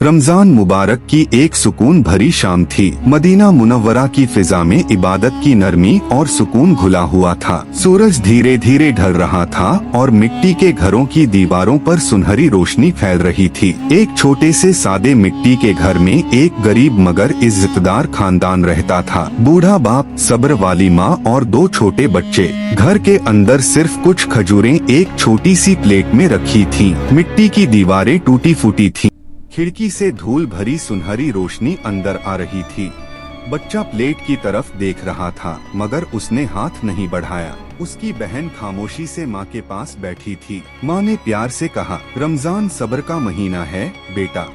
रमजान मुबारक की एक सुकून भरी शाम थी। मदीना मुनव्वरा की फिजा में इबादत की नरमी और सुकून घुला हुआ था। सूरज धीरे धीरे ढल रहा था और मिट्टी के घरों की दीवारों पर सुनहरी रोशनी फैल रही थी। एक छोटे से सादे मिट्टी के घर में एक गरीब मगर इज्जतदार खानदान रहता था। बूढ़ा बाप, सब्र वाली माँ और दो छोटे बच्चे। घर के अंदर सिर्फ कुछ खजूरें एक छोटी सी प्लेट में रखी थीं। मिट्टी की दीवारें टूटी फूटी थीं। खिड़की से धूल भरी सुनहरी रोशनी अंदर आ रही थी। बच्चा प्लेट की तरफ देख रहा था मगर उसने हाथ नहीं बढ़ाया। उसकी बहन खामोशी से माँ के पास बैठी थी। माँ ने प्यार से कहा, रमजान सब्र का महीना है बेटा।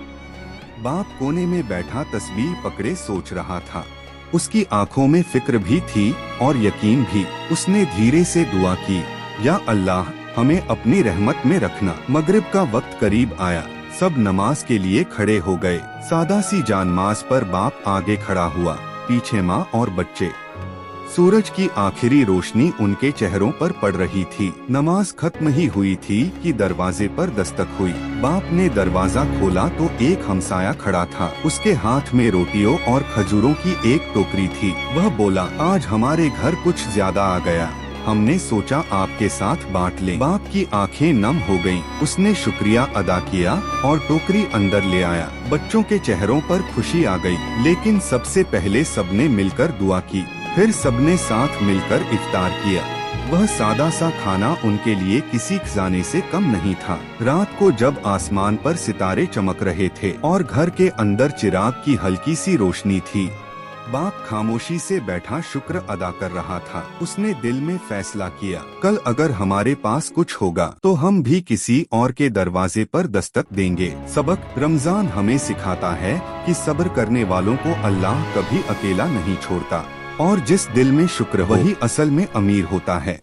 बाप कोने में बैठा तस्बीह पकड़े सोच रहा था। उसकी आंखों में फिक्र भी थी और यकीन भी। उसने धीरे से दुआ की, या अल्लाह हमें अपनी रहमत में रखना। मगरिब का वक्त करीब आया। सब नमाज के लिए खड़े हो गए। सादा सी जानमाज पर बाप आगे खड़ा हुआ, पीछे माँ और बच्चे। सूरज की आखिरी रोशनी उनके चेहरों पर पड़ रही थी। नमाज खत्म ही हुई थी कि दरवाजे पर दस्तक हुई। बाप ने दरवाजा खोला तो एक हमसाया खड़ा था। उसके हाथ में रोटियों और खजूरों की एक टोकरी थी। वह बोला, आज हमारे घर कुछ ज्यादा आ गया। हमने सोचा आपके साथ बांट लें। बाप की आंखें नम हो गईं। उसने शुक्रिया अदा किया और टोकरी अंदर ले आया। बच्चों के चेहरों पर खुशी आ गई, लेकिन सबसे पहले सबने मिलकर दुआ की। फिर सबने साथ मिलकर इफ्तार किया। वह सादा सा खाना उनके लिए किसी खजाने से कम नहीं था। रात को जब आसमान पर सितारे चमक रहे थे और घर के अंदर चिराग की हल्की सी रोशनी थी, बाप खामोशी से बैठा शुक्र अदा कर रहा था। उसने दिल में फैसला किया, कल अगर हमारे पास कुछ होगा तो हम भी किसी और के दरवाजे पर दस्तक देंगे। सबक रमजान हमें सिखाता है कि सब्र करने वालों को अल्लाह कभी अकेला नहीं छोड़ता और जिस दिल में शुक्र वही असल में अमीर होता है।